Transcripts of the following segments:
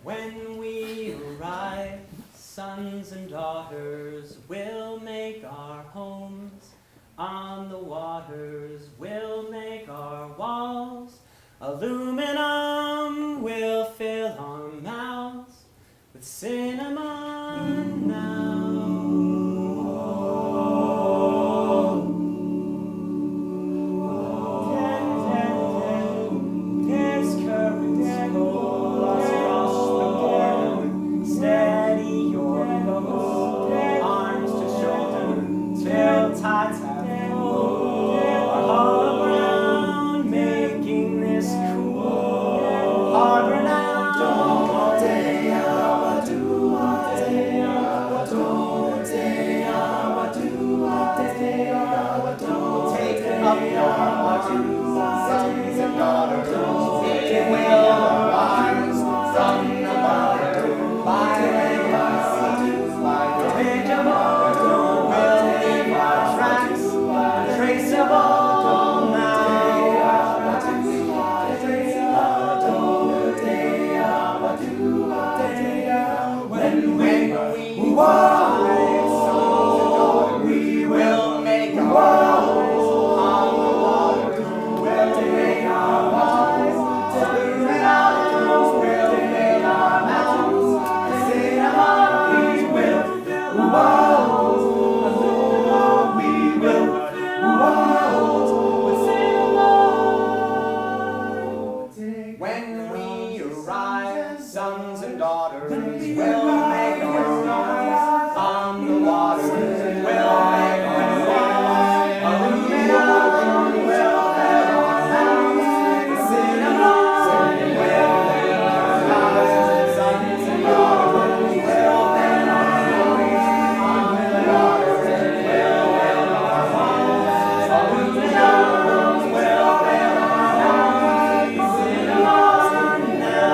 When we arrive, sons and daughters, we'll make our homes on the waters, we'll make our walls. Aluminum will fill our mouths with cinnamon now. There's currents roll across the border. Steady your boat, arms to shoulder, till tides have rolled our hollow ground, making this cool harbor now. Take up your sons and daughters, it will arise from the water. By the bridge of all, will leave our tracks traceable now. When we rise, we will make our homes on the water. We'll make our lives, aluminum will make our mountains. Cinnamon we will, we will, when we arrive, sons and daughters, we'll make our lives on the water. We'll make our lives, aluminum will fill our mouths. Cinnamon will make our lives, sons and daughters, we'll make our lives on the water. We'll make our lives, aluminum will fill our mouths. Cinnamon now.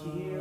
Here